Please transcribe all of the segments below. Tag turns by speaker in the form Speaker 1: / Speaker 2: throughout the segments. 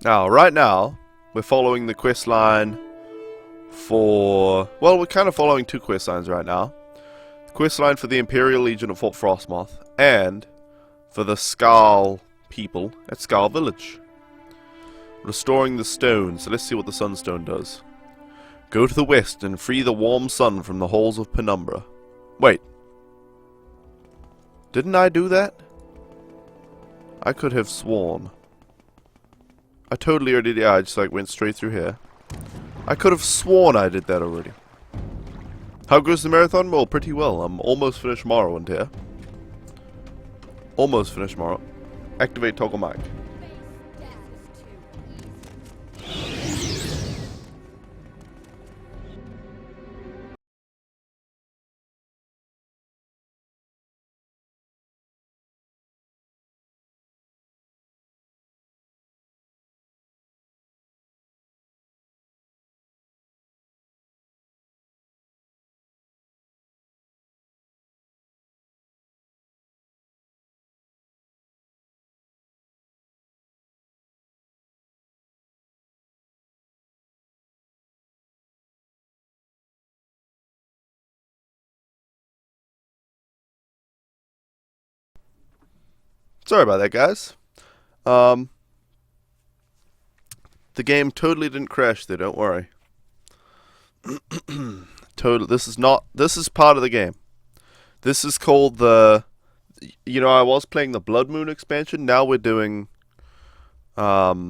Speaker 1: Now, right now, we're following the quest line for... Well, we're kind of following two quest lines right now. The quest line for the Imperial Legion at Fort Frostmoth, and for the Skarl people at Skarl Village. Restoring the stone, so let's see what the Sunstone does. Go to the west and free the warm sun from the halls of Penumbra. Wait. Didn't I do that? I could have sworn. I totally already did. Yeah, I just like went straight through here. I could have sworn I did that already. How goes the marathon? Well, pretty well. I'm almost finished Morrowind here. Almost finished Morrowind. Activate toggle mic. Sorry about that, guys. The game totally didn't crash there, don't worry. This is part of the game. This is called the... You know, I was playing the Blood Moon expansion. Now we're doing... the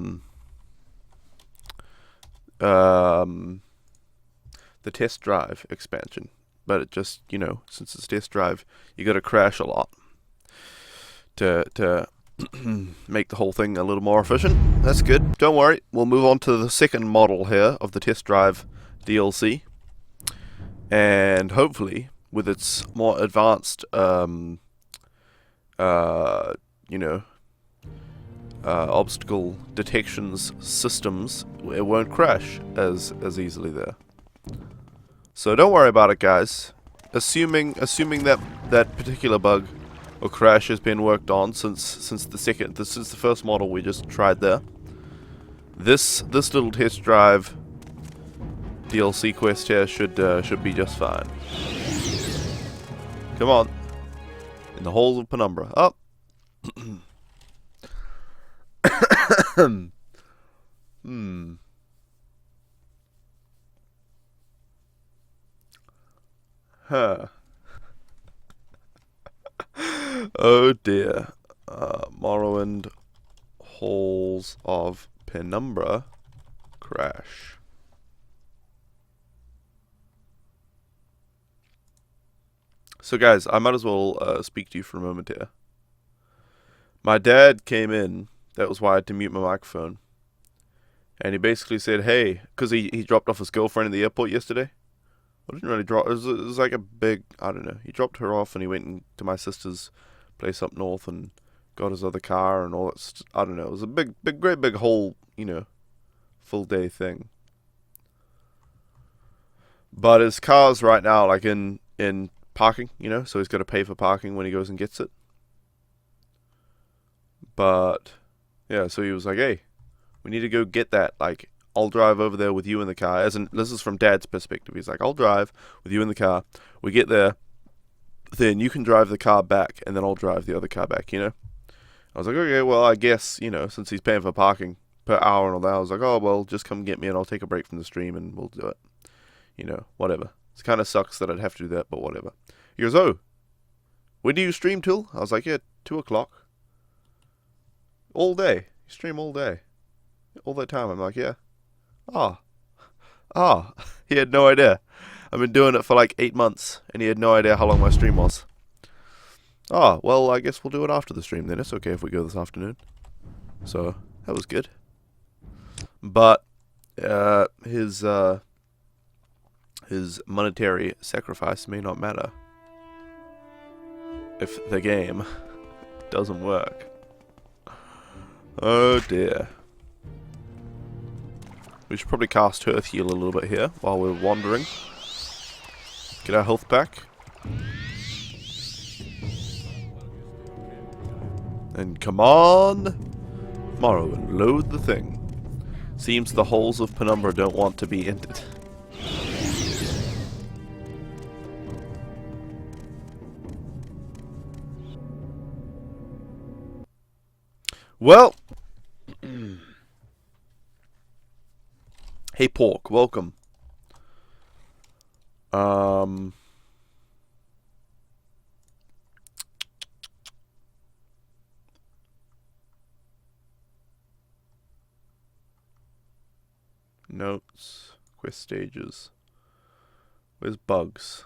Speaker 1: test drive expansion. But it just, you know, since it's test drive, you gotta crash a lot to make the whole thing a little more efficient. That's good. Don't worry. We'll move on to the second model here of the test drive DLC. And hopefully, with its more advanced, obstacle detections systems, it won't crash as easily there. So don't worry about it, guys. Assuming that particular bug or crash has been worked on since the first model we just tried there. This little test drive DLC quest here should be just fine. Come on, in the halls of Penumbra. Up. Huh. Oh dear. Morrowind Halls of Penumbra crash. So guys, I might as well speak to you for a moment here. My dad came in. That was why I had to mute my microphone. And he basically said, hey, because he dropped off his girlfriend in the airport yesterday. I didn't really drop. It was like a big, I don't know. He dropped her off and he went to my sister's place up north and got his other car and all that. I don't know. It was a great big whole, you know, full day thing. But his car's right now like in parking, you know, so he's got to pay for parking when he goes and gets it. But yeah, so he was like, hey, we need to go get that. Like, I'll drive over there with you in the car. As in, this is from Dad's perspective. He's like, I'll drive with you in the car. We get there, then you can drive the car back, and then I'll drive the other car back, you know? I was like, okay, well, I guess, you know, since he's paying for parking per hour and all that, I was like, oh, well, just come get me and I'll take a break from the stream and we'll do it. You know, whatever. It kind of sucks that I'd have to do that, but whatever. He goes, oh, when do you stream till? I was like, yeah, 2 o'clock. All day. You stream all day. All that time. I'm like, yeah. He had no idea. I've been doing it for like 8 months, and he had no idea how long my stream was. Well, I guess we'll do it after the stream then. It's okay if we go this afternoon. So, that was good. But, his monetary sacrifice may not matter if the game doesn't work. Oh dear. We should probably cast Earth Heal a little bit here while we're wandering. Get our health back. And come on! Morrowind, load the thing. Seems the holes of Penumbra don't want to be entered. Well, hey Pork, welcome. Notes, quest stages. Where's bugs?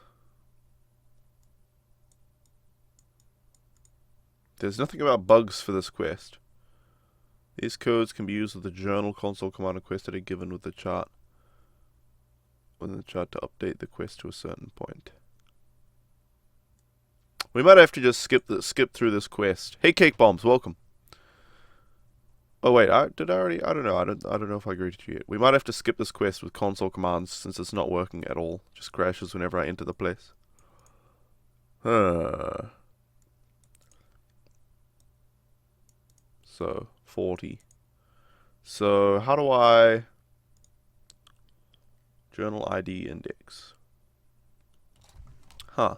Speaker 1: There's nothing about bugs for this quest. These codes can be used with the journal console command and quest that are given with the chart. Within the chart to update the quest to a certain point. We might have to just skip through this quest. Hey Cake Bombs, welcome. Oh wait, did I already? I don't know. I don't know if I greeted you yet. We might have to skip this quest with console commands since it's not working at all. Just crashes whenever I enter the place. So 40. So how do I journal ID index? Huh.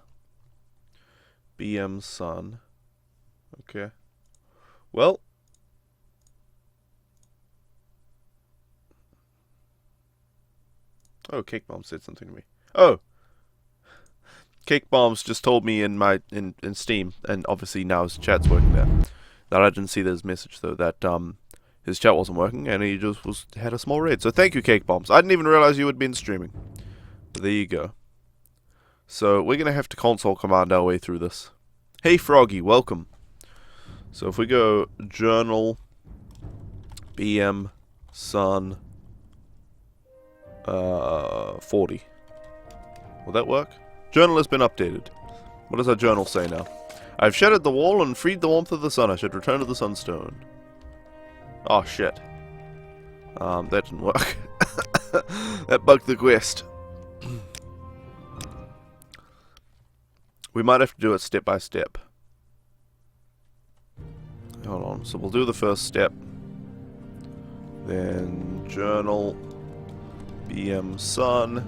Speaker 1: BM Sun. Okay. Well. Oh, Cake Bomb said something to me. Oh. Cake Bombs just told me in my in Steam, and obviously now his chat's working there. That I didn't see this message though. That his chat wasn't working, and he just had a small raid. So thank you, Cake Bombs. I didn't even realize you had been streaming. But there you go. So we're gonna have to console command our way through this. Hey Froggy, welcome. So if we go journal BM Sun 40. Will that work? Journal has been updated. What does our journal say now? I've shattered the wall and freed the warmth of the sun. I should return to the sunstone. Oh shit. That didn't work. That bugged the quest. We might have to do it step by step. Hold on. So we'll do the first step. Then journal BM Sun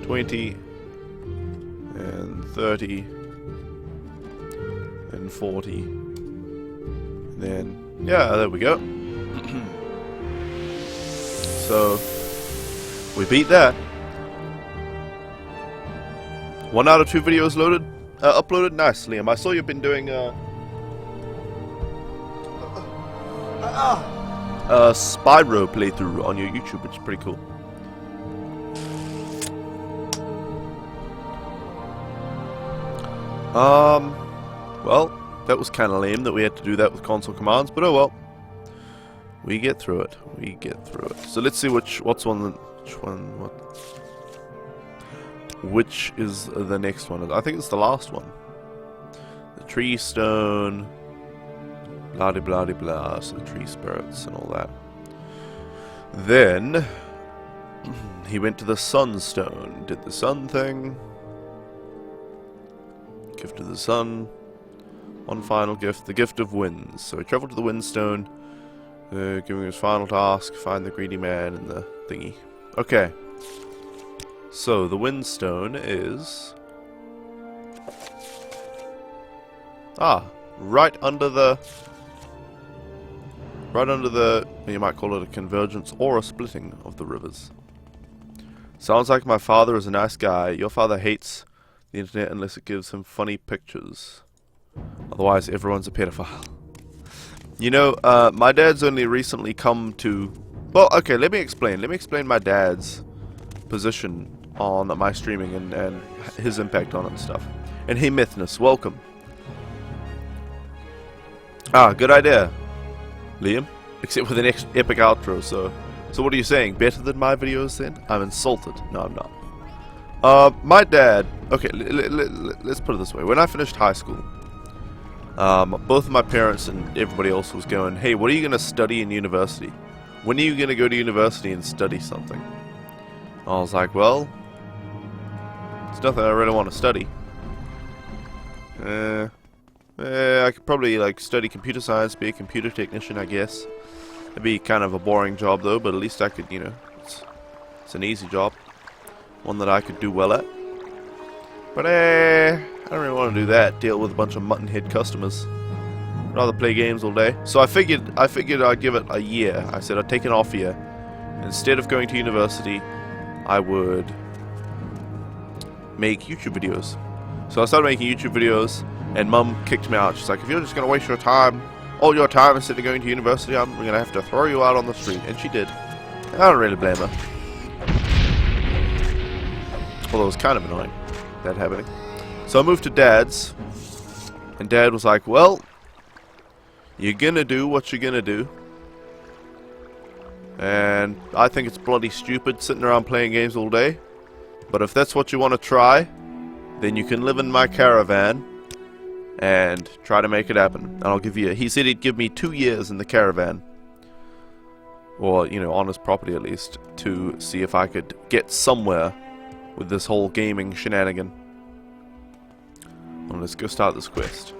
Speaker 1: 20 and 30 and 40 and then yeah, there we go. So we beat that. 1 out of 2 videos loaded, uploaded. Nice, Liam. I saw you've been doing Spyro playthrough on your YouTube, which is pretty cool. Well, that was kind of lame that we had to do that with console commands, but oh well. We get through it. We get through it. So let's see which is the next one. I think it's the last one. The tree stone. Blah de blah de blah. So the tree spirits and all that. Then he went to the sunstone. Did the sun thing. Gift of the sun. One final gift. The gift of winds. So he traveled to the windstone. Giving his final task. Find the greedy man and the thingy. Okay. So the windstone is right under the you might call it a convergence or a splitting of the rivers. Sounds like my father is a nice guy. Your father hates the internet unless it gives him funny pictures. Otherwise everyone's a pedophile. You know, my dad's only recently come to... Well, okay, let me explain. Let me explain my dad's position on my streaming and his impact on it and stuff. And hey Mythness, welcome. Good idea, Liam. Except with an epic outro, so what are you saying? Better than my videos then? I'm insulted. No, I'm not. My dad... Okay, let's put it this way. When I finished high school, both of my parents and everybody else was going, hey, what are you going to study in university? When are you going to go to university and study something? I was like, well, it's nothing I really want to study. I could probably like study computer science, be a computer technician, I guess. It'd be kind of a boring job though, but at least I could, it's an easy job. One that I could do well at. But I don't really want to do that, deal with a bunch of mutton-head customers. I'd rather play games all day. So I figured I'd give it a year. I said I'd take an off year. Instead of going to university, I would make YouTube videos. So I started making YouTube videos, and Mum kicked me out. She's like, if you're just going to waste your time, all your time instead of going to university, I'm going to have to throw you out on the street. And she did. I don't really blame her. Although it was kind of annoying, that happening. So I moved to Dad's, and Dad was like, well, you're gonna do what you're gonna do. And I think it's bloody stupid sitting around playing games all day. But if that's what you want to try, then you can live in my caravan and try to make it happen. And I'll give you, he said he'd give me 2 years in the caravan. Or, on his property at least, to see if I could get somewhere with this whole gaming shenanigan. Well, let's go start this quest.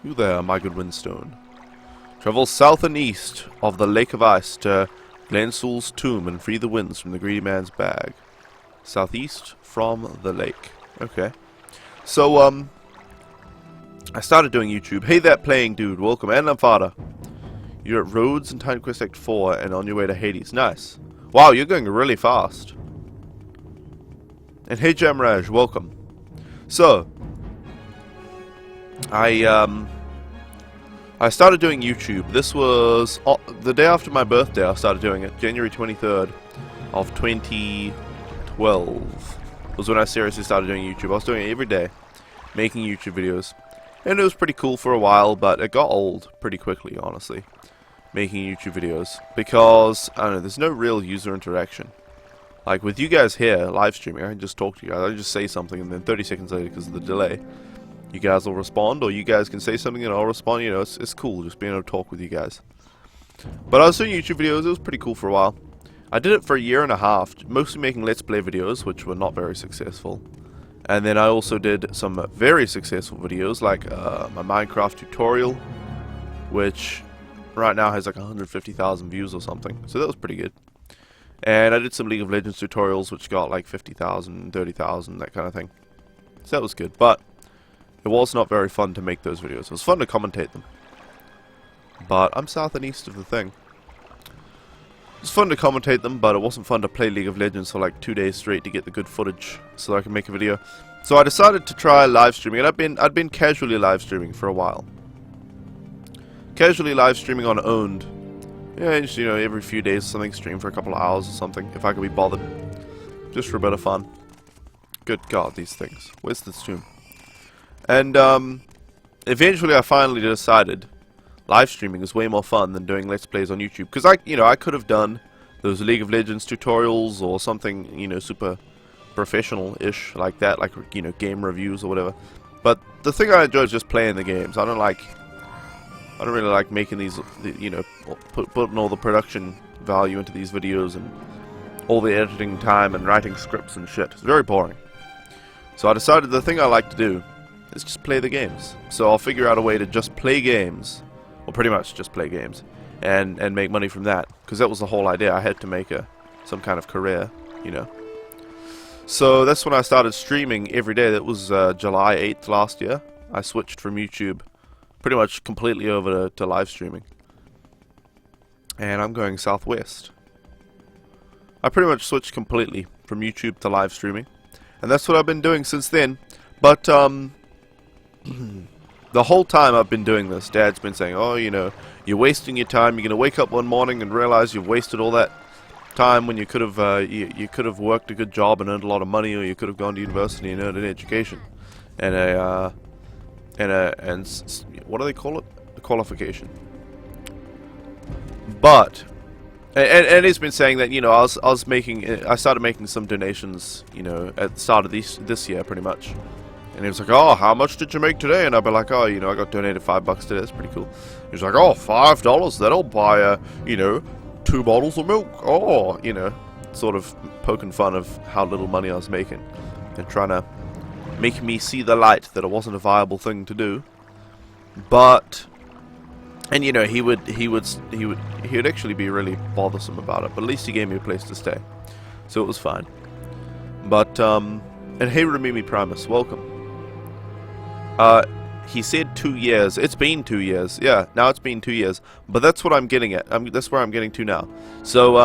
Speaker 1: You there, my good Windstone. Travel south and east of the Lake of Ice to Glensoul's tomb and free the winds from the greedy man's bag. Southeast from the lake. Okay. So, I started doing YouTube. Hey, that playing dude. Welcome. And I'm Fada. You're at Rhodes in Time Quest Act 4 and on your way to Hades. Nice. Wow, you're going really fast. And hey, Jamraj. Welcome. So, I started doing YouTube. This was the day after my birthday. I started doing it. January 23rd of 2012 was when I seriously started doing YouTube. I was doing it every day, making YouTube videos. And it was pretty cool for a while, but it got old pretty quickly, honestly, making YouTube videos. Because, I don't know, there's no real user interaction. Like with you guys here, live streaming, I can just talk to you guys. I just say something, and then 30 seconds later, because of the delay, you guys will respond, or you guys can say something and I'll respond. It's cool just being able to talk with you guys. But I was doing YouTube videos. It was pretty cool for a while. I did it for a year and a half, mostly making Let's Play videos, which were not very successful. And then I also did some very successful videos, like my Minecraft tutorial, which right now has like 150,000 views or something. So that was pretty good. And I did some League of Legends tutorials, which got like 50,000, 30,000, that kind of thing. So that was good. But it was not very fun to make those videos. It was fun to commentate them. But I'm south and east of the thing. It was fun to commentate them, but it wasn't fun to play League of Legends for like 2 days straight to get the good footage so that I can make a video. So I decided to try live streaming, and I'd been casually live streaming for a while. Casually live streaming on Owned. Yeah, just, every few days something, stream for a couple of hours or something, if I could be bothered. Just for a bit of fun. Good God, these things. Where's this tomb? And, eventually I finally decided live streaming is way more fun than doing Let's Plays on YouTube. Because I could have done those League of Legends tutorials or something, super professional-ish like that, like, game reviews or whatever. But the thing I enjoy is just playing the games. I don't really like making these, putting all the production value into these videos and all the editing time and writing scripts and shit. It's very boring. So I decided the thing I like to do is just play the games. So I'll figure out a way to just play games, or pretty much just play games, and make money from that. Because that was the whole idea. I had to make some kind of career, So that's when I started streaming every day. That was July 8th last year. I switched from YouTube pretty much completely over to live streaming. And I'm going southwest. I pretty much switched completely from YouTube to live streaming. And that's what I've been doing since then. But, the whole time I've been doing this, Dad's been saying, oh, you're wasting your time. You're going to wake up one morning and realize you've wasted all that time when you could have you could have worked a good job and earned a lot of money, or you could have gone to university and earned an education. And what do they call it? A qualification. But, and he's been saying that, I started making some donations, at the start of this year, pretty much. And he was like, oh, how much did you make today? And I'd be like, oh, I got donated $5 today. That's pretty cool. He was like, oh, $5? That'll buy, 2 bottles of milk. Oh, sort of poking fun of how little money I was making. And trying to make me see the light that it wasn't a viable thing to do. But And you know, he would actually be really bothersome about it, but at least he gave me a place to stay, so it was fine. But and hey, Ramimi Primus, welcome. He said 2 years. It's been 2 years. Yeah, now it's been 2 years. But that's what I'm getting at. That's where I'm getting to now. So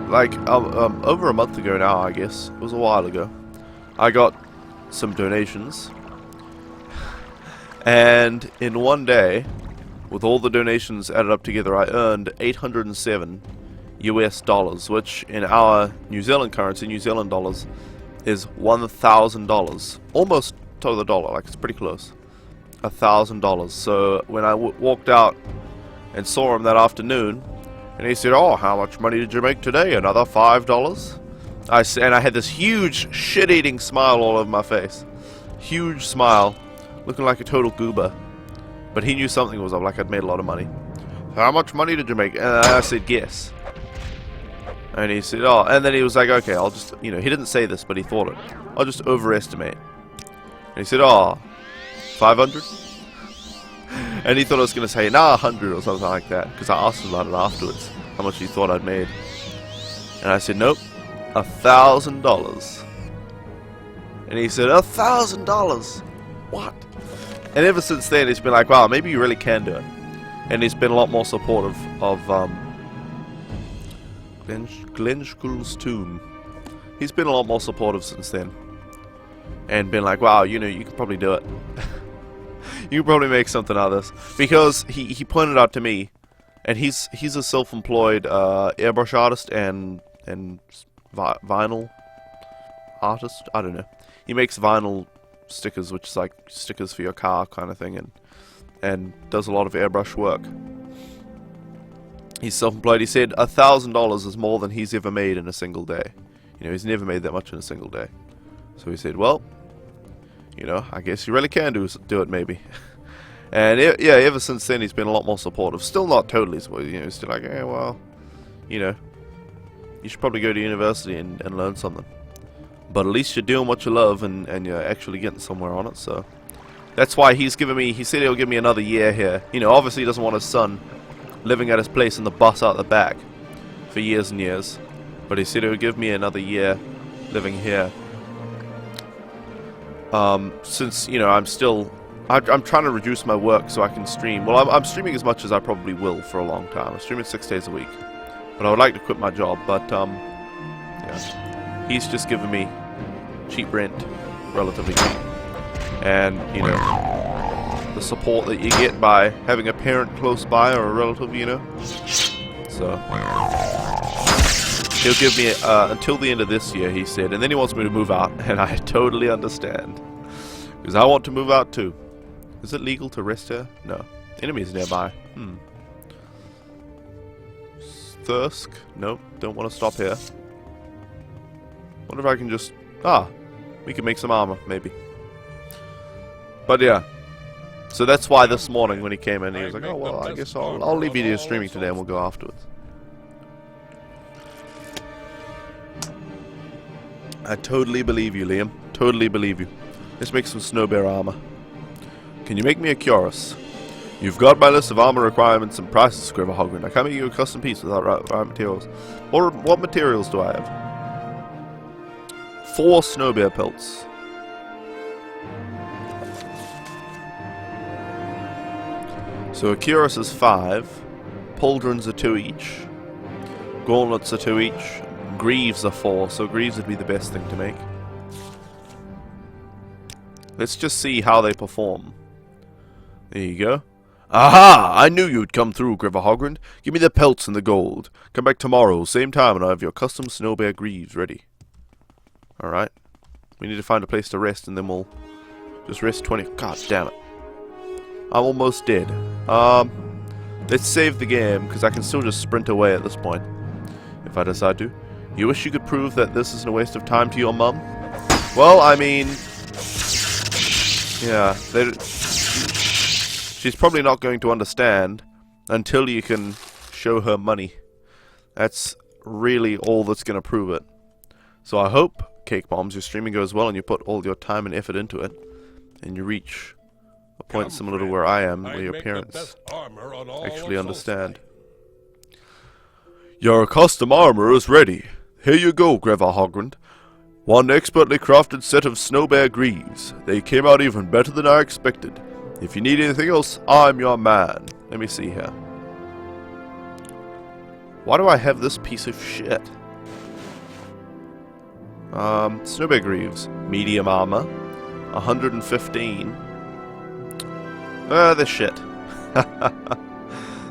Speaker 1: over a month ago now, I guess it was a while ago, I got some donations. And in one day, with all the donations added up together, I earned 807 US dollars, which in our New Zealand currency, New Zealand dollars, is $1,000. Almost to the dollar, like it's pretty close. $1,000. So when I walked out and saw him that afternoon, and he said, "Oh, how much money did you make today? Another $5?" And I had this huge shit-eating smile all over my face. Huge smile. Looking like a total goober. But he knew something was up, like I'd made a lot of money. "How much money did you make?" And I said, "Guess." And he said, "Oh," and then he was like, "Okay, I'll just," you know, he didn't say this, but he thought it. "I'll just overestimate." And he said, "Oh, 500? And he thought I was going to say, "Nah, 100 or something like that. Because I asked him about it afterwards, how much he thought I'd made. And I said, "Nope, $1,000. And he said, $1,000? What?" And ever since then, he's been like, "Wow, maybe you really can do it." And he's been a lot more supportive of Glenn School's tomb. He's been a lot more supportive since then. And been like, "Wow, you know, you could probably do it. You could probably make something out of this." Because he pointed out to me, and he's a self-employed airbrush artist and vinyl artist. I don't know. He makes vinyl stickers, which is like stickers for your car kind of thing, and does a lot of airbrush work. He's self-employed. He said $1,000 is more than he's ever made in a single day. You know, he's never made that much in a single day. So he said, "Well, you know, I guess you really can do it maybe." And yeah, ever since then he's been a lot more supportive. Still not totally supportive, you know, still like, "Eh, well, you know, you should probably go to university and learn something. But at least you're doing what you love and you're actually getting somewhere on it." So that's why he said he'll give me another year here. You know, obviously he doesn't want his son living at his place in the bus out the back for years and years. But he said he would give me another year living here. Since, you know, I'm trying to reduce my work so I can stream. Well, I'm streaming as much as I probably will for a long time. I'm streaming 6 days a week. But I would like to quit my job, but, yeah. He's just given me cheap rent, relatively cheap. And, you know, the support that you get by having a parent close by or a relative, you know. So he'll give me until the end of this year, he said, and then he wants me to move out, and I totally understand, because I want to move out too. Is it legal to rest here? No. Enemies nearby. Thirsk? Nope, don't want to stop here. Wonder if I can just... we can make some armor, maybe. But yeah. So that's why this morning when he came in, he was like, "Oh, well, I guess I'll leave you to your streaming today and we'll go afterwards." I totally believe you, Liam. Totally believe you. Let's make some snow bear armor. Can you make me a cuirass? You've got my list of armor requirements and prices, Scriver Hogren. I can't make you a custom piece without right materials. Or what materials do I have? 4 snow bear pelts. So a cuirass is 5. Pauldrons are 2 each. Gauntlets are 2 each. Greaves are 4, so greaves would be the best thing to make. Let's just see how they perform. There you go. Aha! I knew you'd come through, Griver Hogrand. Give me the pelts and the gold. Come back tomorrow, same time, and I have your custom snow bear greaves ready. Alright. We need to find a place to rest, and then we'll just rest 20... God damn it. I'm almost dead. Let's save the game, because I can still just sprint away at this point. If I decide to. You wish you could prove that this isn't a waste of time to your mum? Well, I mean... yeah, she's probably not going to understand until you can show her money. That's really all that's going to prove it. So I hope, Cake Bombs, your streaming goes well and you put all your time and effort into it, and you reach a at points similar to where I am, where your
Speaker 2: make
Speaker 1: parents
Speaker 2: the best armor on all
Speaker 1: actually
Speaker 2: of
Speaker 1: understand. Your custom armor is ready. Here you go, Greva Hogrand. One expertly crafted set of Snowbear Greaves. They came out even better than I expected. If you need anything else, I'm your man. Let me see here. Why do I have this piece of shit? Snowbear Greaves. Medium armor. 115. They're shit.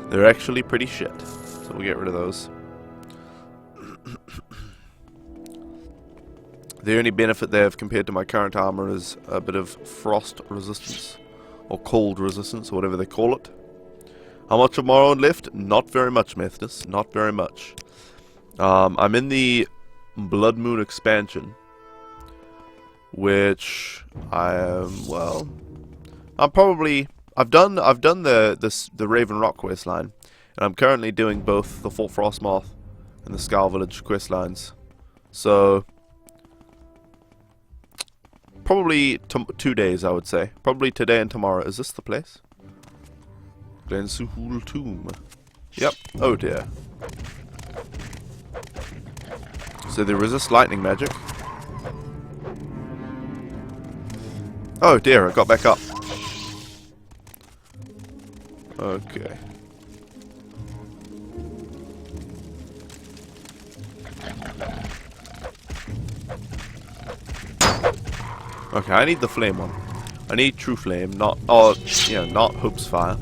Speaker 1: They're actually pretty shit. So we'll get rid of those. The only benefit they have compared to my current armor is a bit of frost resistance. Or cold resistance, or whatever they call it. How much of Morrowind left? Not very much, Methodist. Not very much. I'm in the Blood Moon expansion. Which I am, well... I've done the Raven Rock quest line. And I'm currently doing both the Fort Frostmoth and the Skull Village quest lines. So... probably 2 days, I would say. Probably today and tomorrow. Is this the place? Glensuhul Tomb. Yep. Oh dear. So they resist lightning magic. Oh dear, I got back up. Okay. Okay, I need the flame one. I need true flame, not not Hope's fire.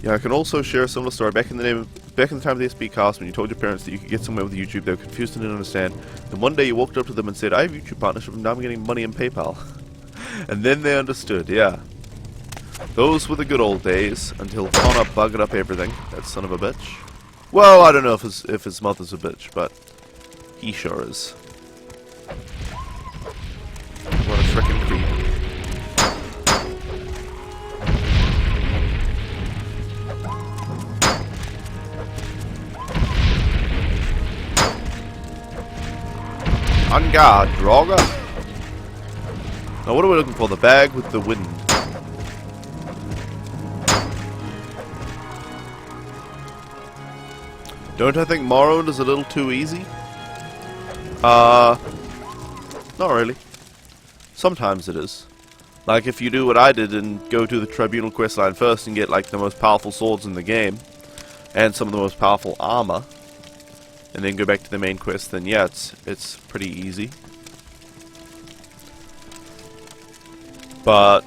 Speaker 1: Yeah, I can also share a similar story. Back in the time of the SB cast, when you told your parents that you could get somewhere with YouTube, they were confused and didn't understand. Then one day you walked up to them and said, "I have a YouTube partnership, and now I'm getting money in PayPal." And then they understood. Yeah, those were the good old days until Connor buggered up everything. That son of a bitch. Well, I don't know if his mother's a bitch, but he sure is. What a frickin' creep. On guard, Draugr. Now what are we looking for? The bag with the wind. Don't I think Morrowind is a little too easy? Not really. Sometimes it is. Like if you do what I did and go to the Tribunal questline first and get like the most powerful swords in the game, and some of the most powerful armor, and then go back to the main quest, then yeah, it's pretty easy. But,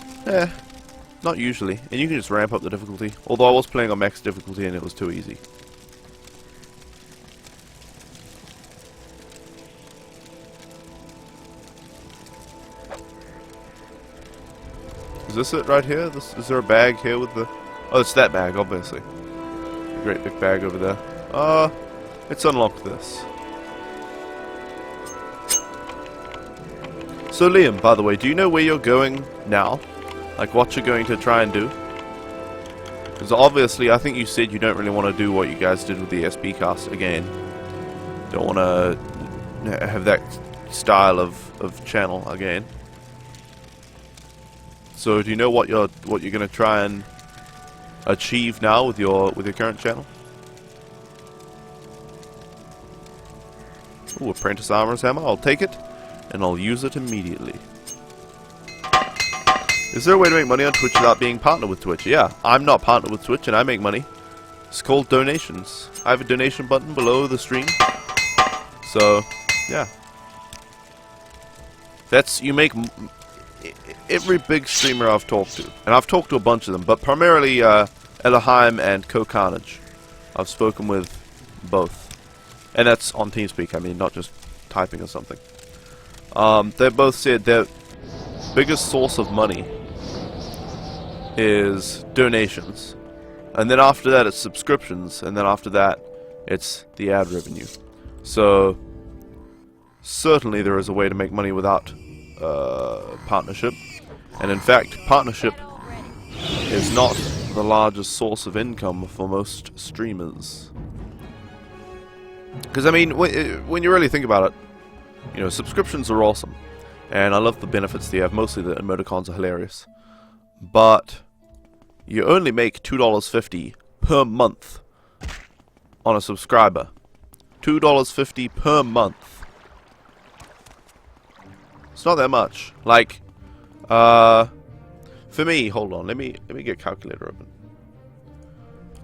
Speaker 1: not usually. And you can just ramp up the difficulty. Although I was playing on max difficulty and it was too easy. Is this it right here? Is there a bag here with the... Oh, it's that bag, obviously. A great big bag over there. Let's unlock this. So Liam, by the way, do you know where you're going now? Like what you're going to try and do? Because obviously, I think you said you don't really want to do what you guys did with the SB cast again. Don't want to have that style of channel again. So do you know what you're going to try and achieve now with your current channel? Ooh, Apprentice Armorer's Hammer. I'll take it, and I'll use it immediately. Is there a way to make money on Twitch without being partnered with Twitch? Yeah, I'm not partnered with Twitch, and I make money. It's called donations. I have a donation button below the stream. So, yeah. You make... Every big streamer I've talked to, and I've talked to a bunch of them, but primarily Elohim and Co-Carnage. I've spoken with both. And that's on TeamSpeak, I mean, not just typing or something. They both said their biggest source of money is donations. And then after that it's subscriptions, and then after that it's the ad revenue. So, certainly there is a way to make money without partnership. And in fact, partnership is not the largest source of income for most streamers. Because, I mean, when you really think about it, you know, subscriptions are awesome. And I love the benefits they have. Mostly the emoticons are hilarious. but you only make $2.50 per month on a subscriber. $2.50 per month. It's not that much. Like, for me, hold on, let me get a calculator open.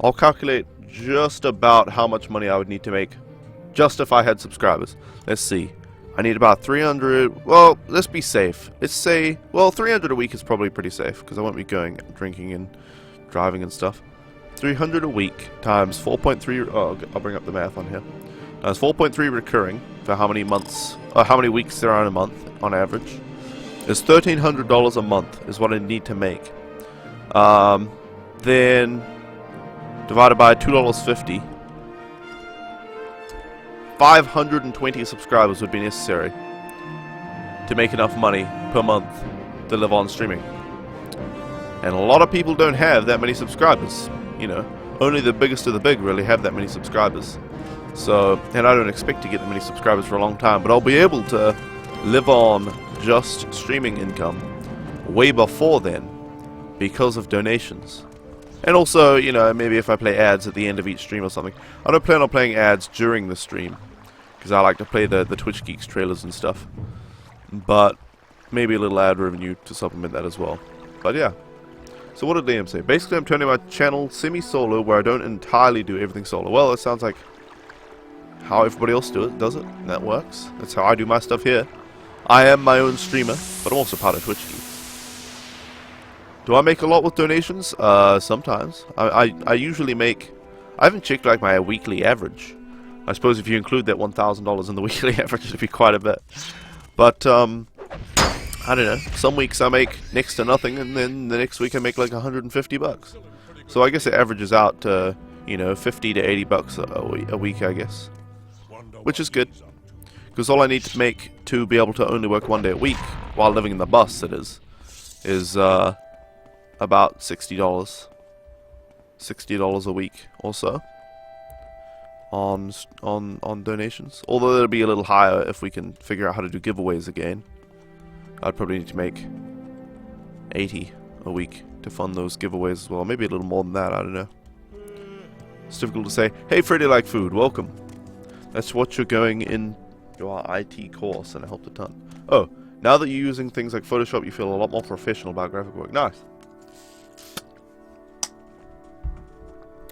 Speaker 1: I'll calculate just about how much money I would need to make just if I had subscribers. Let's see. I need about 300. Well, let's be safe. Let's say, well, 300 a week is probably pretty safe because I won't be going drinking and driving and stuff. 300 a week times 4.3. Oh, I'll bring up the math on here. Times 4.3 recurring for how many months, or how many weeks there are in a month on average, is $1,300 a month is what I need to make. Then divided by $2.50. 520 subscribers would be necessary to make enough money per month to live on streaming. And a lot of people don't have that many subscribers. You know, only the biggest of the big really have that many subscribers. So, and I don't expect to get that many subscribers for a long time, but I'll be able to live on just streaming income way before then because of donations. And also, you know, maybe if I play ads at the end of each stream or something. I don't plan on playing ads during the stream because I like to play the Twitch Geeks trailers and stuff. But maybe a little ad revenue to supplement that as well. But yeah. So what did Liam say? Basically, I'm turning my channel semi-solo where I don't entirely do everything solo. Well, that sounds like how everybody else does it. And that works. That's how I do my stuff here. I am my own streamer, but I'm also part of Twitch Geeks. Do I make a lot with donations? Sometimes. I usually make... I haven't checked like my weekly average. I suppose if you include that $1,000 in the weekly average, it'd be quite a bit. But, I don't know. Some weeks I make next to nothing, and then the next week I make like $150. So I guess it averages out to, you know, 50 to 80 bucks a week, I guess. Which is good. Because all I need to make to be able to only work one day a week, while living in the bus, it is about $60 a week or so on donations. Although it'll be a little higher if we can figure out how to do giveaways again. I'd probably need to make $80 a week to fund those giveaways as well. Maybe a little more than that, I don't know. It's difficult to say. Hey Freddy Like Food, welcome. That's what you're going in your IT course, and it helped a ton. Oh, now that you're using things like Photoshop, you feel a lot more professional about graphic work. Nice.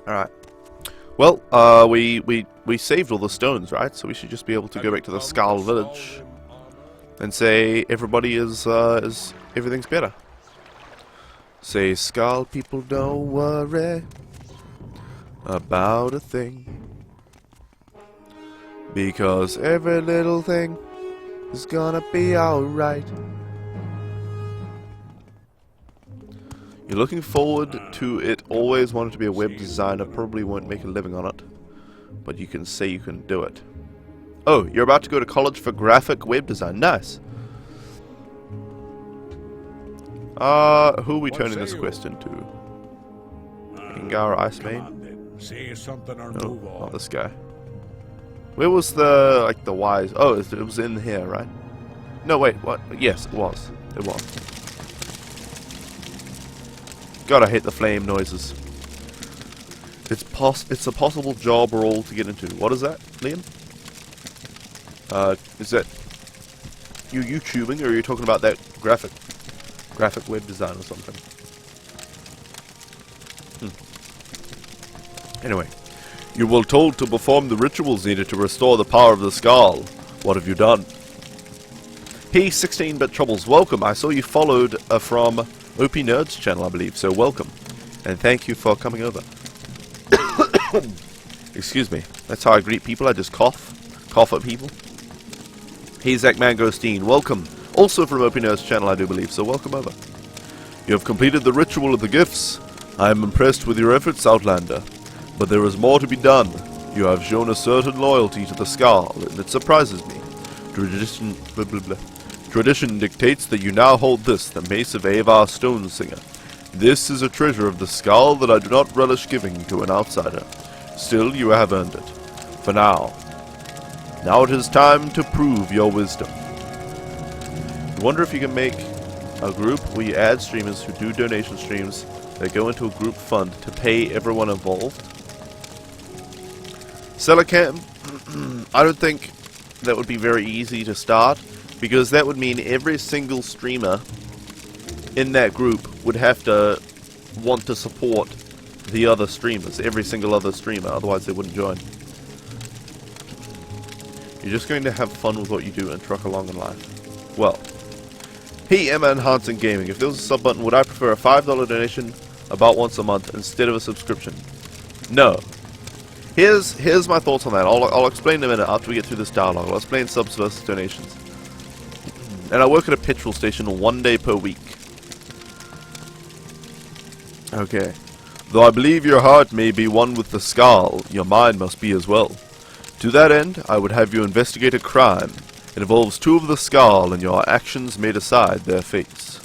Speaker 1: Alright. Well, we saved all the stones, right? So we should just be able to go back to the Skull Village and say everybody is everything's better. Say, Skull people, don't worry about a thing, because every little thing is gonna be alright. You're looking forward to it, always wanted to be a web designer, probably won't make a living on it, but you can say you can do it. Oh, you're about to go to college for graphic web design. Nice. Who are we turning this quest into? Ingar Iceman?
Speaker 2: Say something or
Speaker 1: No,
Speaker 2: move on.
Speaker 1: not this guy. Where was the, like, the wise? Oh, it was in here, right? No, wait, what? Yes, it was. It was. God, I hate the flame noises. It's a possible job role to get into. What is that, Liam? Is that you YouTubing, or are you talking about that graphic web design or something? Anyway, you were told to perform the rituals needed to restore the power of the skull. What have you done? Hey, 16-bit Troubles, welcome. I saw you followed from OP Nerd's channel, I believe, so welcome. And thank you for coming over. Excuse me. That's how I greet people. I just cough. Cough at people. Hey, Zach Mangosteen, welcome. Also from OP Nerd's channel, I do believe, so welcome over. You have completed the ritual of the gifts. I am impressed with your efforts, Outlander. But there is more to be done. You have shown a certain loyalty to the skull, and it surprises me. Tradition dictates that you now hold this, the Mace of Avar Stonesinger. This is a treasure of the skull that I do not relish giving to an outsider. Still, you have earned it. For now. Now it is time to prove your wisdom. I wonder if you can make a group where you add streamers who do donation streams that go into a group fund to pay everyone involved. Seller cam, I don't think that would be very easy to start, because that would mean every single streamer in that group would have to want to support the other streamers, every single other streamer, otherwise they wouldn't join. You're just going to have fun with what you do and truck along in life. Well, hey Emma Enhancing Gaming, if there was a sub button, would I prefer a $5 donation about once a month instead of a subscription? No. Here's my thoughts on that. I'll explain in a minute after we get through this dialogue. I'll explain subs versus donations. And I work at a petrol station 1 day per week. Okay. Though I believe your heart may be one with the skull, your mind must be as well. To that end, I would have you investigate a crime. It involves two of the skull, and your actions may decide their fates.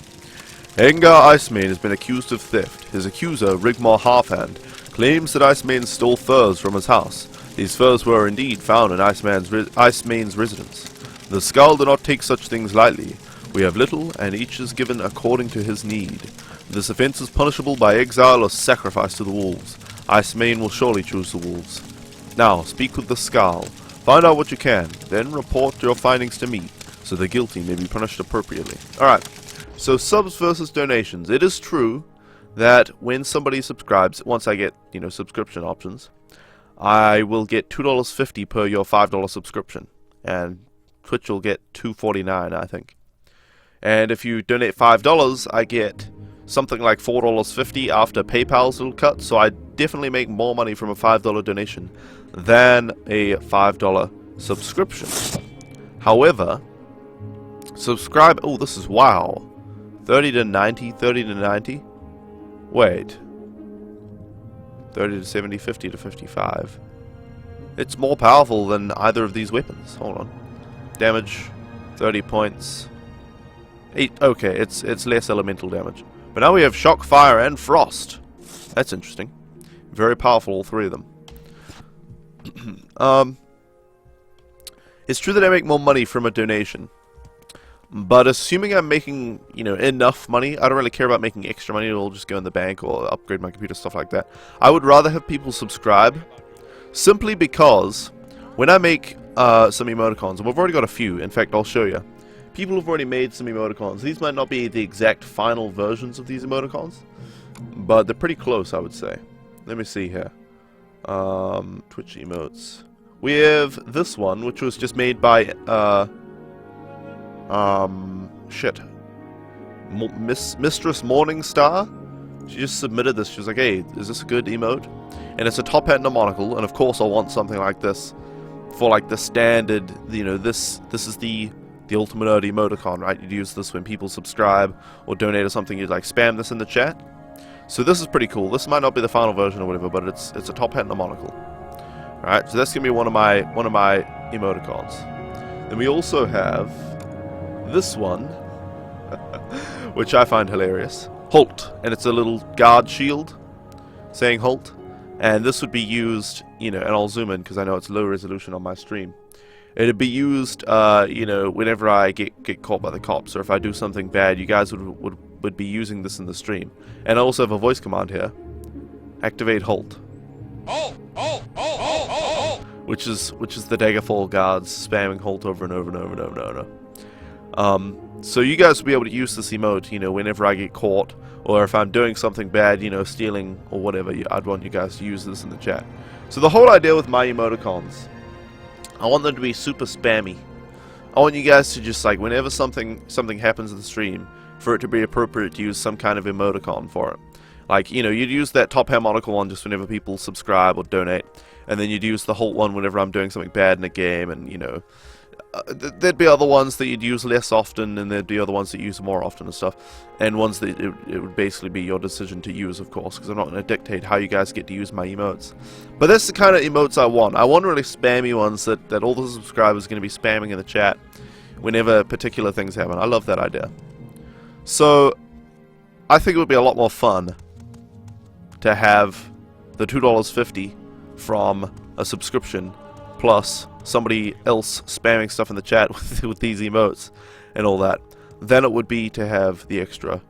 Speaker 1: Engar Icemane has been accused of theft. His accuser, Rigmar Halfhand, claims that Icemane stole furs from his house. These furs were indeed found in Icemane's residence. The skull do not take such things lightly. We have little, and each is given according to his need. This offense is punishable by exile or sacrifice to the wolves. Icemane will surely choose the wolves. Now, speak with the skull. Find out what you can, then report your findings to me, so the guilty may be punished appropriately. Alright, so subs versus donations. It is true that when somebody subscribes, once I get, subscription options, I will get $2.50 per your $5 subscription. And Twitch will get $2.49, I think. And if you donate $5, I get something like $4.50 after PayPal's little cut, so I definitely make more money from a $5 donation than a $5 subscription. However, subscribe... Oh, this is... Wow. 30 to 90, 30 to 90. Wait. 30 to 70, 50 to 55. It's more powerful than either of these weapons. Hold on. Damage, 30 points. 8. Okay, it's less elemental damage. But now we have shock, fire, and frost. That's interesting. Very powerful, all three of them. It's true that I make more money from a donation. But assuming I'm making, enough money, I don't really care about making extra money. It'll just go in the bank or upgrade my computer, stuff like that. I would rather have people subscribe. Simply because when I make some emoticons, and we've already got a few. In fact, I'll show you. People have already made some emoticons. These might not be the exact final versions of these emoticons, but they're pretty close, I would say. Let me see here. Twitch emotes. We have this one, which was just made by, Mistress Morningstar. She just submitted this. She was like, hey, is this a good emote? And it's a top hat and a monocle, and of course I'll want something like this for, like, the standard, this is the ultimate nerd emoticon, right? You'd use this when people subscribe or donate or something. You'd, like, spam this in the chat. So this is pretty cool. This might not be the final version or whatever, but it's a top hat and a monocle. Alright, so that's gonna be one of my emoticons. Then we also have this one, which I find hilarious. Halt, and it's a little guard shield saying halt. And this would be used, and I'll zoom in because I know it's low resolution on my stream. It'd be used, whenever I get caught by the cops, or if I do something bad, you guys would be using this in the stream. And I also have a voice command here. Activate halt.
Speaker 2: Halt! Halt! Halt! Halt! Halt!
Speaker 1: Which is the Daggerfall guards spamming halt over and over and over and over and over. So you guys will be able to use this emote, whenever I get caught, or if I'm doing something bad, stealing or whatever, I'd want you guys to use this in the chat. So the whole idea with my emoticons, I want them to be super spammy. I want you guys to just, like, whenever something happens in the stream, for it to be appropriate to use some kind of emoticon for it. Like, you'd use that top hair monocle one just whenever people subscribe or donate, and then you'd use the halt one whenever I'm doing something bad in a game, and, there'd be other ones that you'd use less often, and there'd be other ones that you use more often and stuff, and ones that it would basically be your decision to use, of course, because I'm not going to dictate how you guys get to use my emotes. But that's the kind of emotes I want. I want really spammy ones that all the subscribers are going to be spamming in the chat whenever particular things happen. I love that idea. So, I think it would be a lot more fun to have the $2.50 from a subscription plus somebody else spamming stuff in the chat with these emotes and all that. than it would be to have the extra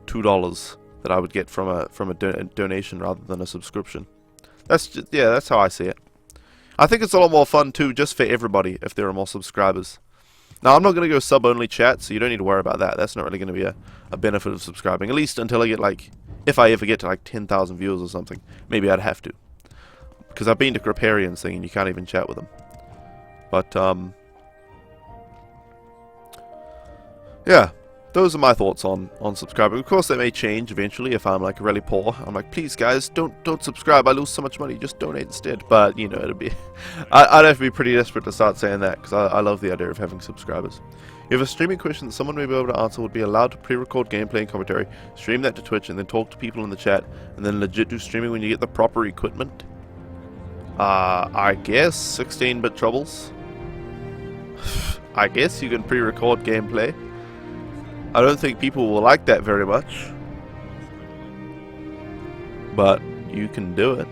Speaker 1: $2 that I would get from a donation rather than a subscription. That's just, yeah, that's how I see it. I think it's a lot more fun too, just for everybody, if there are more subscribers. Now, I'm not going to go sub-only chat, so you don't need to worry about that. That's not really going to be a benefit of subscribing, at least until I get, like, if I ever get to, like, 10,000 viewers or something. Maybe I'd have to. Because I've been to Creparian's thing, and you can't even chat with them. But, yeah, those are my thoughts on subscribing. Of course, that may change eventually if I'm, like, really poor. I'm like, please, guys, don't subscribe. I lose so much money. Just donate instead. But, you know, it'd be... I'd have to be pretty desperate to start saying that, because I love the idea of having subscribers. If a streaming question that someone may be able to answer would be allowed to pre-record gameplay and commentary, stream that to Twitch, and then talk to people in the chat, and then legit do streaming when you get the proper equipment? I guess 16-bit troubles. I guess you can pre-record gameplay. I don't think people will like that very much, but you can do it.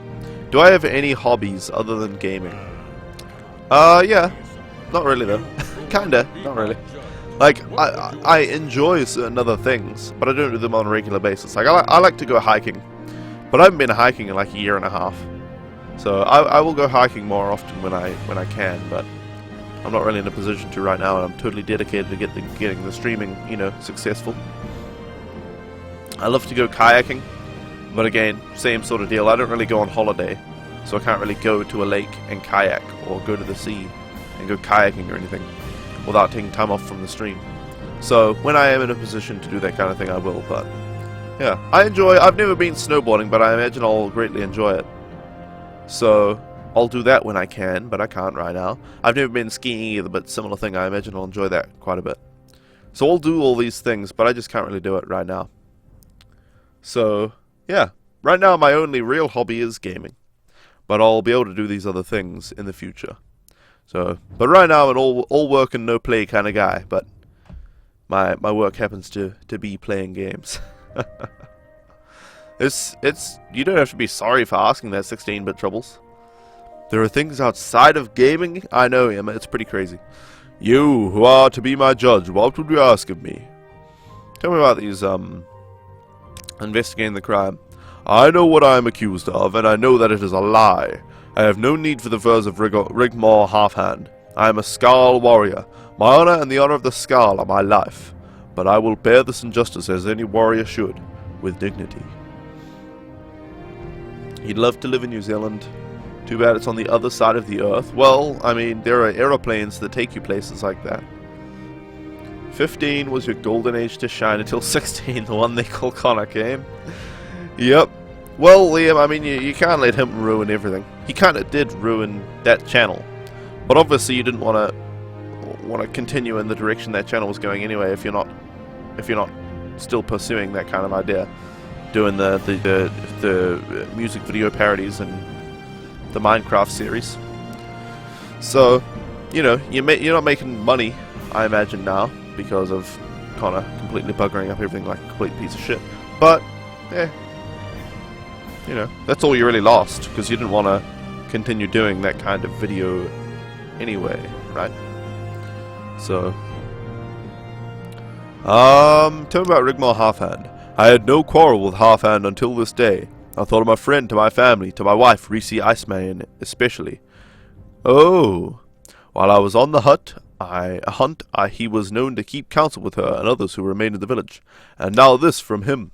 Speaker 1: Do I have any hobbies other than gaming? Yeah. Not really, though. Kinda. Not really. Like, I enjoy certain other things, but I don't do them on a regular basis. Like, I like to go hiking, but I haven't been hiking in like a year and a half. So I will go hiking more often when I can, but I'm not really in a position to right now, and I'm totally dedicated to getting the streaming, you know, successful. I love to go kayaking, but again, same sort of deal. I don't really go on holiday, so I can't really go to a lake and kayak, or go to the sea and go kayaking or anything without taking time off from the stream. So when I am in a position to do that kind of thing, I will. But yeah, I've never been snowboarding, but I imagine I'll greatly enjoy it. So I'll do that when I can, but I can't right now. I've never been skiing either, but similar thing. I imagine I'll enjoy that quite a bit. So I'll do all these things, but I just can't really do it right now. So yeah, right now my only real hobby is gaming, but I'll be able to do these other things in the future. So, but right now I'm an all work and no play kind of guy. But my work happens to be playing games. It's you don't have to be sorry for asking that, 16-bit troubles. There are things outside of gaming. I know, Emma. It's pretty crazy. You, who are to be my judge, what would you ask of me? Tell me about these investigating the crime. I know what I am accused of, and I know that it is a lie. I have no need for the furs of Rigmor Halfhand. I am a Skarl warrior. My honor and the honor of the Skarl are my life. But I will bear this injustice as any warrior should, with dignity. You'd love to live in New Zealand. Too bad it's on the other side of the earth. Well, I mean, there are aeroplanes that take you places like that. 15 was your golden age to shine until 16, the one they call Connor came. Yep. Well, Liam, I mean, you can't let him ruin everything. He kind of did ruin that channel, but obviously you didn't want to continue in the direction that channel was going anyway. If you're not still pursuing that kind of idea, doing the music video parodies and the Minecraft series. So, you know, you're not making money, I imagine now, because of Connor completely buggering up everything like a complete piece of shit. But, yeah. You know, that's all you really lost, because you didn't want to continue doing that kind of video anyway, right? So, tell me about Rigmor Halfhand. I had no quarrel with Halfhand until this day. I thought of my friend to my family, to my wife, Reese Iceman, especially. Oh, while I was on the hunt, he was known to keep counsel with her and others who remained in the village. And now this from him.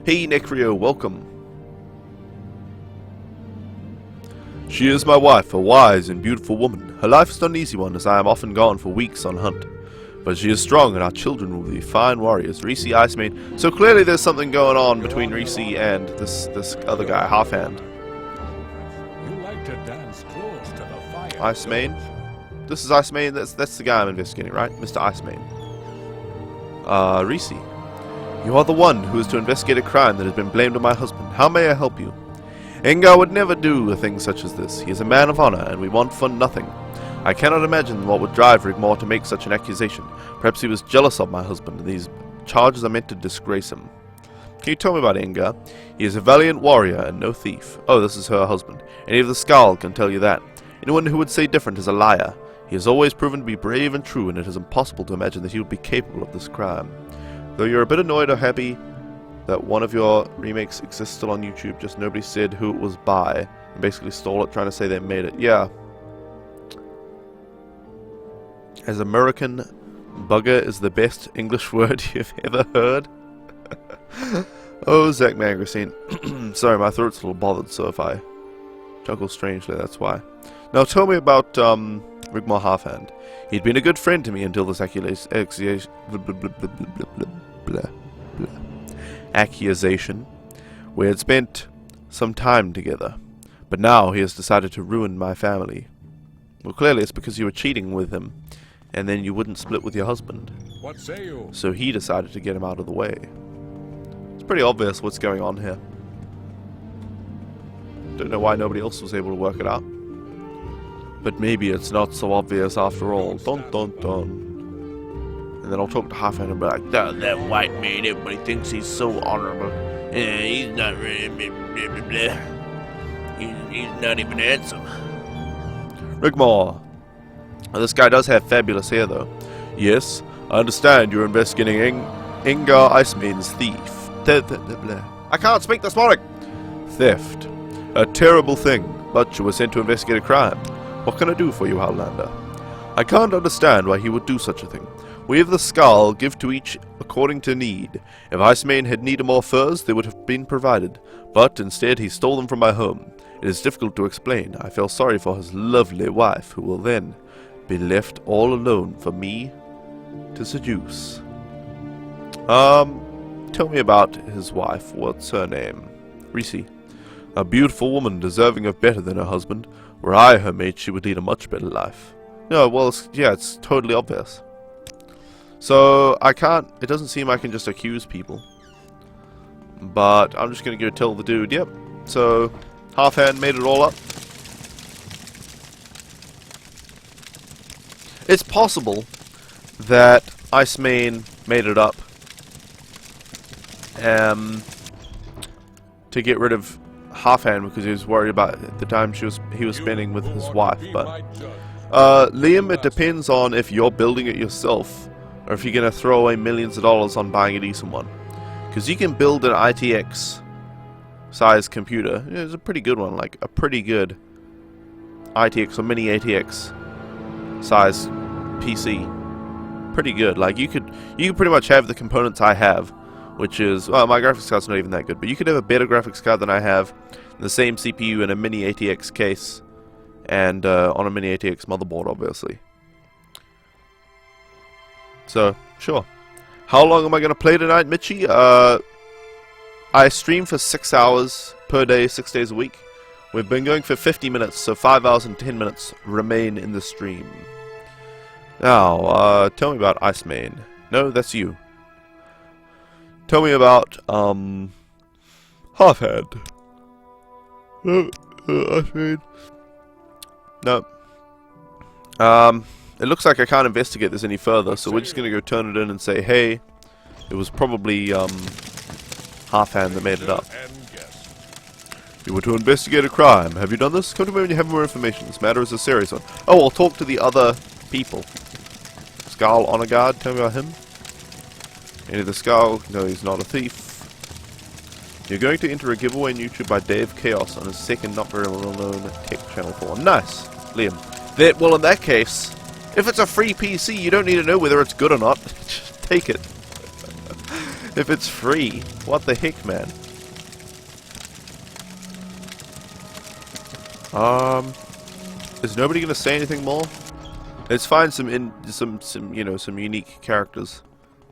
Speaker 1: Hey, Necrio, welcome. She is my wife, a wise and beautiful woman. Her life is not an easy one, as I am often gone for weeks on hunt. But she is strong, and our children will be fine warriors. Reese Iceman. So clearly there's something going on between Reese and this other guy, Halfhand.
Speaker 2: You like to dance close to the fire.
Speaker 1: Iceman? This is Iceman? That's the guy I'm investigating, right? Mr. Iceman. Reese. You are the one who is to investigate a crime that has been blamed on my husband. How may I help you? Engar would never do a thing such as this. He is a man of honor, and we want for nothing. I cannot imagine what would drive Rigmor to make such an accusation. Perhaps he was jealous of my husband, and these charges are meant to disgrace him. Can you tell me about Engar? He is a valiant warrior and no thief. Oh, this is her husband. Any of the Skarl can tell you that. Anyone who would say different is a liar. He has always proven to be brave and true, and it is impossible to imagine that he would be capable of this crime. Though you're a bit annoyed or happy that one of your remakes exists still on YouTube, just nobody said who it was by, and basically stole it, trying to say they made it. Yeah. As American, bugger is the best English word you've ever heard. Oh, Zach Mangrosine. Sorry, my throat's a little bothered, so if I chuckle strangely, that's why. Now tell me about Rigmor Halfhand. He'd been a good friend to me until this accusation. We had spent some time together, but now he has decided to ruin my family. Well, clearly it's because you were cheating with him, and then you wouldn't split with your husband.
Speaker 2: What say you?
Speaker 1: So he decided to get him out of the way. It's pretty obvious what's going on here. Don't know why nobody else was able to work it out. But maybe it's not so obvious after all. Dun dun dun. And then I'll talk to Halfhand and be like, that white man, everybody thinks he's so honorable. He's not really, blah, blah, blah. He's not even handsome. Rigmor. This guy does have fabulous hair, though. Yes, I understand you're investigating Ingar Icemane's thief. I can't speak this morning! Theft. A terrible thing, but you were sent to investigate a crime. What can I do for you, Howlander? I can't understand why he would do such a thing. We of the Skull give to each according to need. If Icemane had needed more furs, they would have been provided. But instead he stole them from my home. It is difficult to explain. I feel sorry for his lovely wife, who will then be left all alone for me to seduce. Tell me about his wife. What's her name? Reese. A beautiful woman, deserving of better than her husband. Were I her mate, she would lead a much better life. No, well, it's totally obvious. So, it doesn't seem I can just accuse people. But I'm just gonna go tell the dude, yep. So, Halfhand made it all up. It's possible that Icemane made it up to get rid of Halfhand because he was worried about the time he was spending with his wife. But Liam, it depends on if you're building it yourself or if you're gonna throw away millions of dollars on buying a decent one. Because you can build an ITX size computer. It's a pretty good one, like a pretty good ITX or mini ATX size PC. Pretty good. Like you could pretty much have the components I have, which is, well, my graphics card's not even that good, but you could have a better graphics card than I have, the same CPU in a mini ATX case, and on a mini ATX motherboard, obviously. So, sure. How long am I going to play tonight, Mitchie? I stream for 6 hours per day, 6 days a week. We've been going for 50 minutes, so 5 hours and 10 minutes remain in the stream. Now, tell me about Icemane. No, that's you. Tell me about, Halfhand. No, Icemane. No. It looks like I can't investigate this any further, so we're just gonna go turn it in and say, hey, it was probably, Halfhand that made it up. You were to investigate a crime. Have you done this? Come to me when you have more information. This matter is a serious one. Oh, I'll talk to the other people. Skull Honor Guard, tell me about him. Any of the Skull? No, he's not a thief. You're going to enter a giveaway on YouTube by Dave Chaos on his second not very well known tech channel for. Nice, Liam. Well, in that case, if it's a free PC, you don't need to know whether it's good or not. Just take it. If it's free, what the heck, man? Is nobody gonna say anything more? Let's find some unique characters,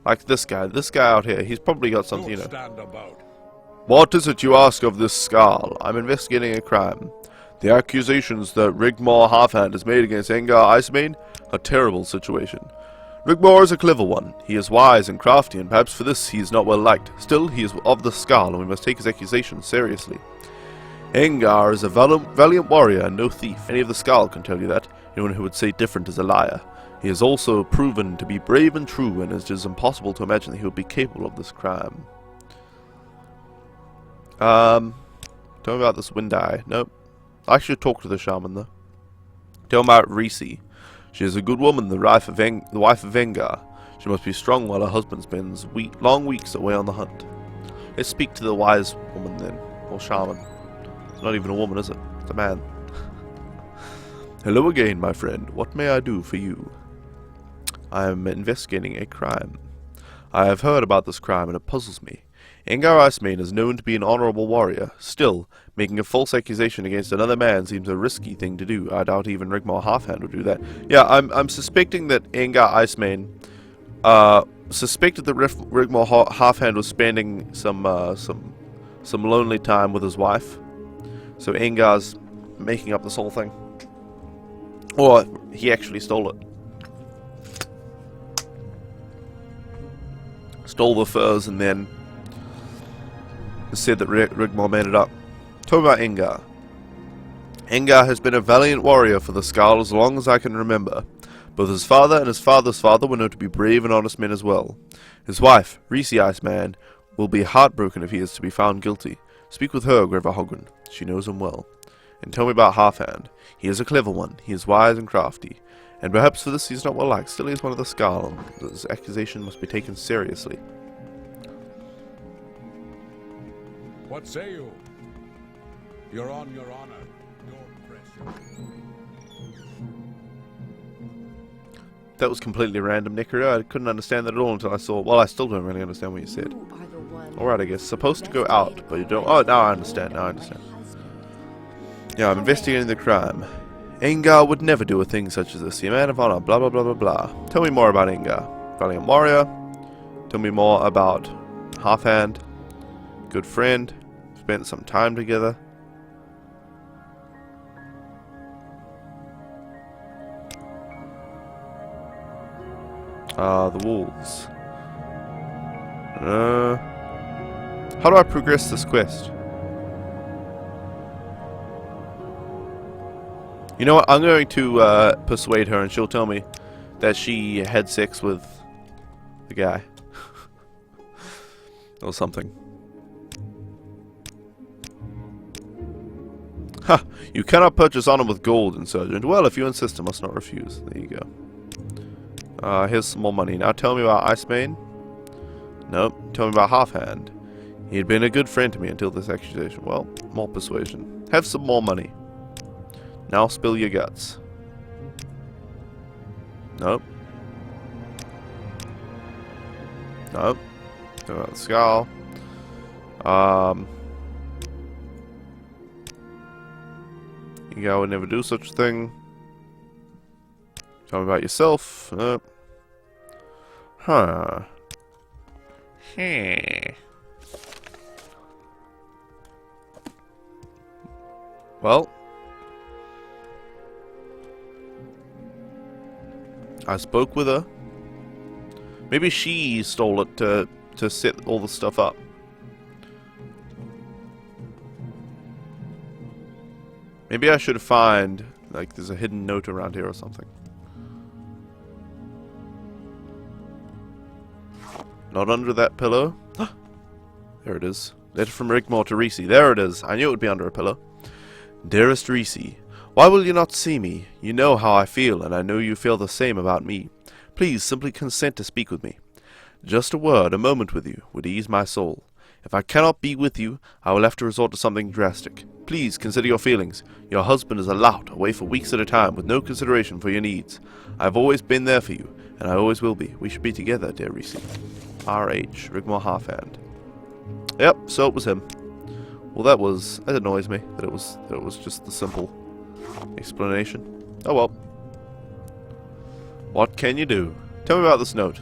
Speaker 1: like this guy. This guy out here, he's probably got something, you know. What is it you ask of this Skull? I'm investigating a crime. The accusations that Rigmor Halfhand has made against Ingar Icemane, a terrible situation. Rigmor is a clever one. He is wise and crafty, and perhaps for this he is not well liked. Still, he is of the Skull, and we must take his accusations seriously. Ingar is a valiant warrior and no thief. Any of the Skull can tell you that. Anyone who would say different is a liar. He has also proven to be brave and true, and it is impossible to imagine that he would be capable of this crime. Tell me about this Wind Eye. Nope. I should talk to the shaman, though. Tell me about Reese. She is a good woman, the wife of Vengar. She must be strong while her husband spends long weeks away on the hunt. Let's speak to the wise woman then, or shaman. It's not even a woman, is it? It's a man. Hello again, my friend. What may I do for you? I am investigating a crime. I have heard about this crime and it puzzles me. Angar Icemane is known to be an honorable warrior. Still, making a false accusation against another man seems a risky thing to do. I doubt even Rigmor Halfhand would do that. Yeah, I'm suspecting that Angar Icemane suspected that Rigmor Halfhand was spending some lonely time with his wife. So Angar's making up this whole thing. Or he actually stole it. Stole the furs and then said that Rigmor made it up. Talk about Angar. Angar has been a valiant warrior for the Skull as long as I can remember. Both his father and his father's father were known to be brave and honest men as well. His wife, Reese Iceman, will be heartbroken if he is to be found guilty. Speak with her, Grever Hogren. She knows him well. And tell me about Halfhand. He is a clever one. He is wise and crafty. And perhaps for this he is not well liked. Still he is one of the Skull. His accusation must be taken seriously.
Speaker 2: What say you? You're on your honor. Your pressure.
Speaker 1: That was completely random, Necro. I couldn't understand that at all until I saw... Well, I still don't really understand what you said. Alright, I guess. Supposed to go out, but you don't... Oh, now I understand. Now I understand. Yeah, I'm investigating the crime. Angar would never do a thing such as this. He a man of honor. Blah, blah, blah, blah, blah. Tell me more about Angar. Valiant warrior. Tell me more about Halfhand. Good friend. Spent some time together. The wolves. How do I progress this quest? You know what? I'm going to persuade her and she'll tell me that she had sex with the guy. Or something. Ha! You cannot purchase honor with gold, Insurgent. Well, if you insist, I must not refuse. There you go. Here's some more money. Now tell me about Icemane. Nope. Tell me about Halfhand. He had been a good friend to me until this accusation. Well, more persuasion. Have some more money. Now spill your guts. Nope. Nope. Tell me about the Skull. You would never do such a thing. Tell me about yourself. Huh. Well, I spoke with her. Maybe she stole it to set all the stuff up. Maybe I should find, like, there's a hidden note around here or something. Not under that pillow. There it is. Letter from Rigmor to Reese. There it is. I knew it would be under a pillow. Dearest Reese, why will you not see me? You know how I feel, and I know you feel the same about me. Please simply consent to speak with me. Just a word, a moment with you, would ease my soul. If I cannot be with you, I will have to resort to something drastic. Please consider your feelings. Your husband is a lout, away for weeks at a time, with no consideration for your needs. I have always been there for you, and I always will be. We should be together, dear Reese. R.H. Rigmor Halfhand. Yep, so it was him. Well, that annoys me that it was just the simple explanation. Oh well. What can you do? Tell me about this note.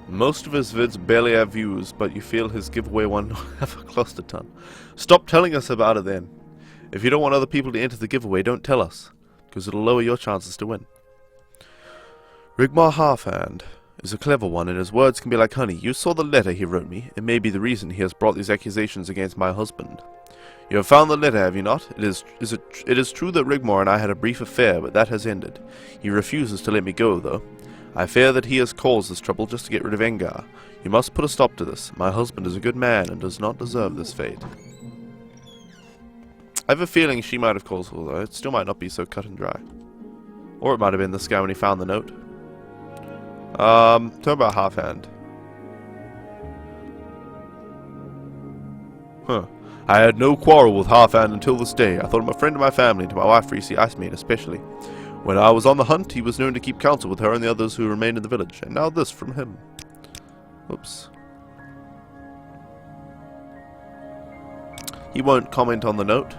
Speaker 1: Most of his vids barely have views, but you feel his giveaway one have a cluster ton. Stop telling us about it then. If you don't want other people to enter the giveaway, don't tell us, because it'll lower your chances to win. Rigmor Halfhand is a clever one, and his words can be like honey. You saw the letter he wrote me. It may be the reason he has brought these accusations against my husband. You have found the letter, have you not? It is true that Rigmor and I had a brief affair, but that has ended. He refuses to let me go, though. I fear that he has caused this trouble just to get rid of Angar. You must put a stop to this. My husband is a good man and does not deserve this fate. I have a feeling she might have caused it, although it still might not be so cut and dry. Or it might have been this guy when he found the note. Talk about Half-Hand. Huh. I had no quarrel with Half-Hand until this day. I thought him a friend of my family, to my wife Reese, Ice Maid especially. When I was on the hunt, he was known to keep counsel with her and the others who remained in the village. And now this from him. Oops. He won't comment on the note.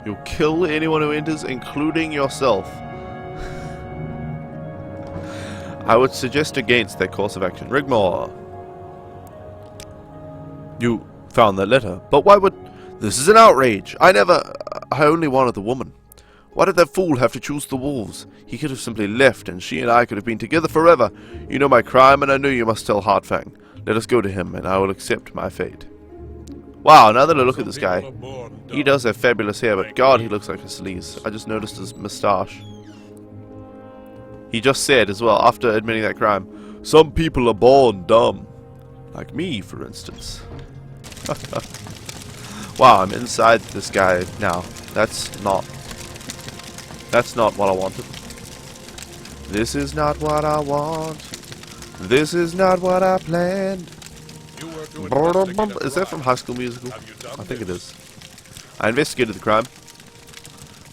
Speaker 1: You'll kill anyone who enters, including yourself. I would suggest against that course of action. Rigmore. You found that letter, but why would... This is an outrage. I only wanted the woman. Why did that fool have to choose the wolves? He could have simply left, and she and I could have been together forever. You know my crime, and I know you must tell Hardfang. Let us go to him, and I will accept my fate. Wow, now that I look at this guy, he does have fabulous hair, but God, he looks like a sleaze. I just noticed his moustache. He just said, as well, after admitting that crime, some people are born dumb. Like me, for instance. Wow, I'm inside this guy now. That's not what I wanted. This is not what I want. This is not what I planned. Is that from High School Musical? I think it is. I investigated the crime.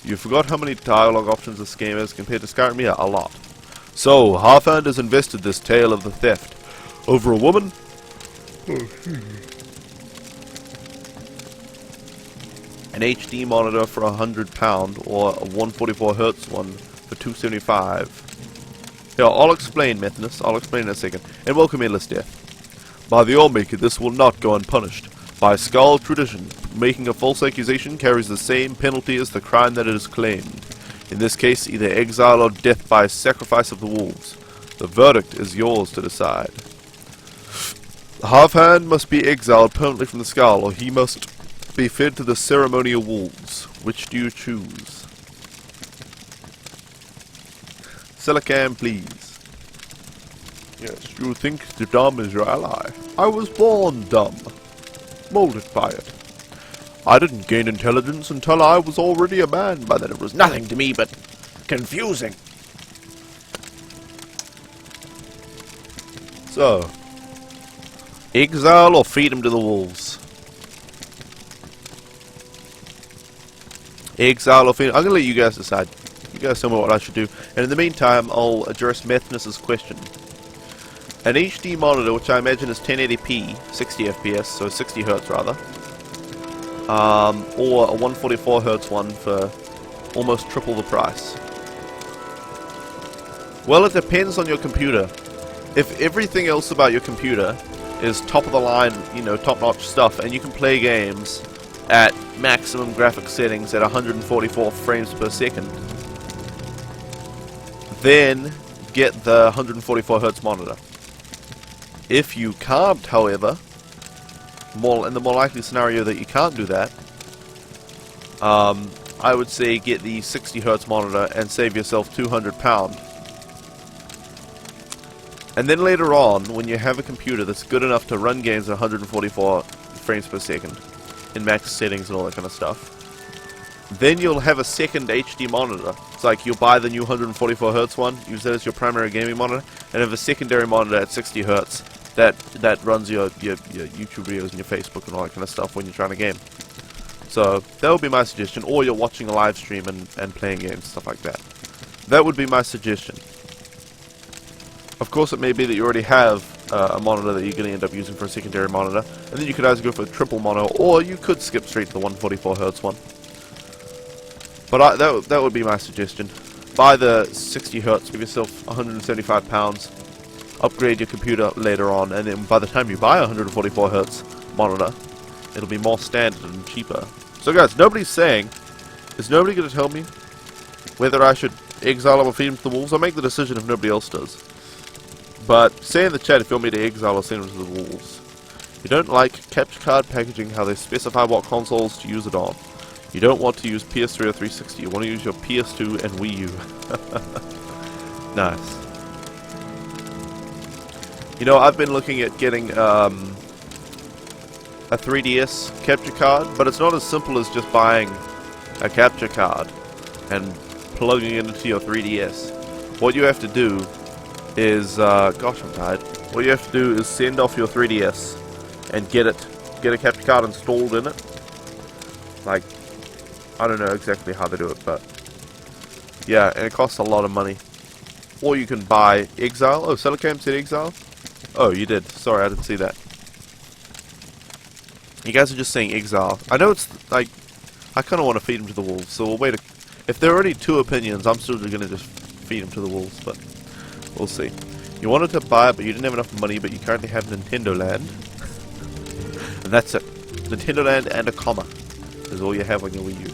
Speaker 1: You forgot how many dialogue options this game has compared to Skyrim? Yeah, a lot. So, Half-Hand has invested this tale of the theft over a woman? An HD monitor for £100 or a 144Hz one for $275. Here, I'll explain, Methodist. I'll explain in a second. And welcome, Endless Death. By the Allmaker, this will not go unpunished. By Skull tradition, making a false accusation carries the same penalty as the crime that it is claimed. In this case, either exile or death by sacrifice of the wolves. The verdict is yours to decide. Half-Hand must be exiled permanently from the Skull, or he must be fed to the ceremonial wolves. Which do you choose? Silicam, please. Yes, you think the dumb is your ally. I was born dumb. Molded by it. I didn't gain intelligence until I was already a man. By then it was nothing to me but confusing. So, exile or freedom to the wolves? Exile or freedom? I'm going to let you guys decide. You guys tell me what I should do. And in the meantime, I'll address Methnus's question. An HD monitor, which I imagine is 1080p, 60 FPS, so 60 Hz rather, or a 144Hz one for almost triple the price. Well, it depends on your computer. If everything else about your computer is top of the line, you know, top-notch stuff, and you can play games at maximum graphic settings at 144 frames per second, then get the 144Hz monitor. If you can't, however, in the more likely scenario that you can't do that, I would say get the 60Hz monitor and save yourself £200. And then later on, when you have a computer that's good enough to run games at 144 frames per second, in max settings and all that kind of stuff, then you'll have a second HD monitor. It's like you'll buy the new 144Hz one, use that as your primary gaming monitor, and have a secondary monitor at 60Hz that runs your YouTube videos and your Facebook and all that kind of stuff when you're trying to game. So that would be my suggestion, or you're watching a live stream and playing games, stuff like that. That would be my suggestion. Of course, it may be that you already have a monitor that you're going to end up using for a secondary monitor, and then you could either go for a triple mono, or you could skip straight to the 144Hz one. But that would be my suggestion. Buy the 60Hz, give yourself £175, upgrade your computer later on, and then by the time you buy a 144Hz monitor, it'll be more standard and cheaper. So guys, nobody's saying, is nobody going to tell me whether I should exile or feed him to the wolves? I'll make the decision if nobody else does. But say in the chat if you want me to exile or send him to the wolves. You don't like capture card packaging, how they specify what consoles to use it on. You don't want to use PS3 or 360, you want to use your PS2 and Wii U. Nice. You know, I've been looking at getting a 3DS capture card, but it's not as simple as just buying a capture card and plugging it into your 3DS. What you have to do is, gosh, I'm tired. What you have to do is send off your 3DS and get a capture card installed in it. Like, I don't know exactly how they do it, but yeah, and it costs a lot of money. Or you can buy Exile. Oh, Celicam said Exile? Oh, you did. Sorry, I didn't see that. You guys are just saying Exile. I know it's, like, I kind of want to feed him to the wolves, so we'll wait a... If there are already 2 opinions, I'm still going to just feed him to the wolves, but we'll see. You wanted to buy it, but you didn't have enough money, but you currently have Nintendo Land. And that's it. Nintendo Land and a comma is all you have on your Wii U.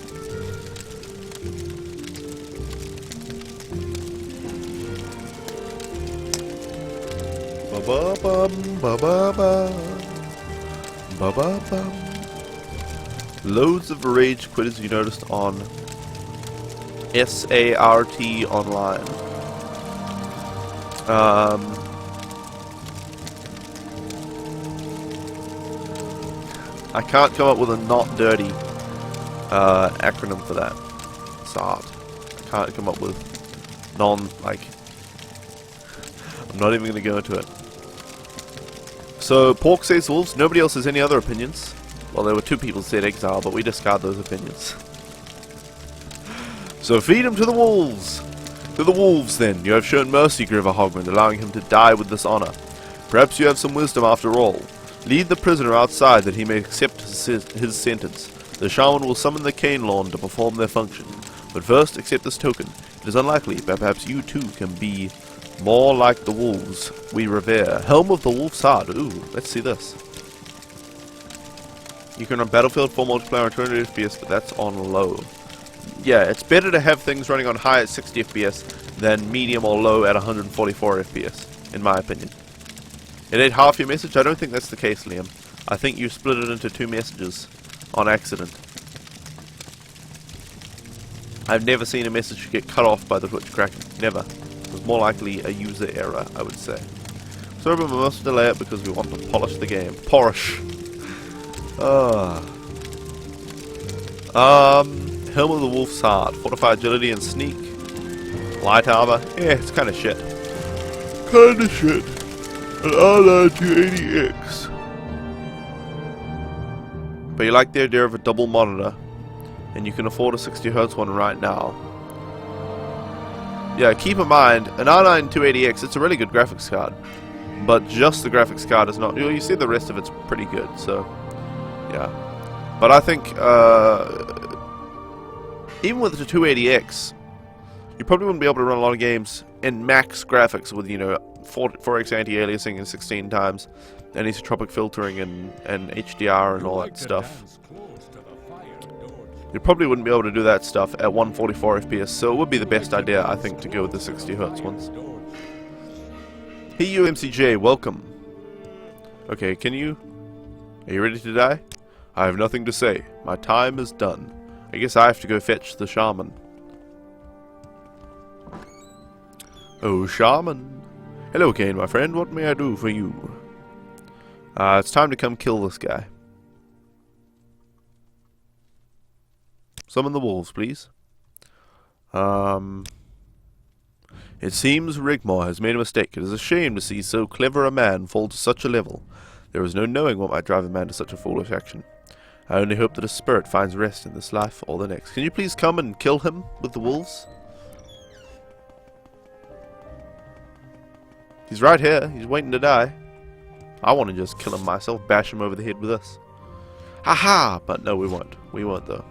Speaker 1: Ba-ba-bum, ba-ba-bum, ba-ba-bum. Loads of rage quitters you noticed on SART online. I can't come up with a not dirty acronym for that. SART. I can't come up with like... I'm not even going to go into it. So, Pork says wolves. Nobody else has any other opinions. Well, there were 2 people who said Exile, but we discard those opinions. So feed him to the wolves! To the wolves, then. You have shown mercy, Griver Hogman, allowing him to die with dishonor. Perhaps you have some wisdom after all. Lead the prisoner outside that he may accept his sentence. The shaman will summon the Cane Lawn to perform their function. But first, accept this token. It is unlikely, but perhaps you too can be more like the wolves we revere. Helm of the Wolf's Heart. Ooh, let's see this. You can run Battlefield 4 multiplayer on 200 FPS, but that's on low. Yeah, it's better to have things running on high at 60 FPS than medium or low at 144 FPS, in my opinion. It ate half your message? I don't think that's the case, Liam. I think you split it into 2 messages on accident. I've never seen a message get cut off by the Twitch Kraken. Never. It was more likely a user error, I would say. Sorry, but we must delay it because we want to polish the game. Polish. Helm of the Wolf's Heart. Fortify agility and sneak. Light armor. Yeah, it's kind of shit. Kinda shit. An R9 280X. But you like the idea of a double monitor, and you can afford a 60Hz one right now. Yeah, keep in mind, an R9 280X, it's a really good graphics card. But just the graphics card is not... You see the rest of it's pretty good, so... Yeah. But I think, even with the 280X, you probably wouldn't be able to run a lot of games in max graphics with, you know, 4x anti-aliasing and 16 times, anisotropic filtering and HDR and all that stuff. You probably wouldn't be able to do that stuff at 144 FPS, so it would be the best idea, I think, to go with the 60Hz ones. Hey you MCJ, welcome. Okay, are you ready to die? I have nothing to say. My time is done. I guess I have to go fetch the shaman. Oh, shaman. Hello, Kane, my friend. What may I do for you? It's time to come kill this guy. Summon the wolves, please. It seems Rigmore has made a mistake. It is a shame to see so clever a man fall to such a level. There is no knowing what might drive a man to such a foolish action. I only hope that his spirit finds rest in this life or the next. Can you please come and kill him with the wolves? He's right here. He's waiting to die. I want to just kill him myself, bash him over the head with this. Haha! But no, we won't. We won't, though.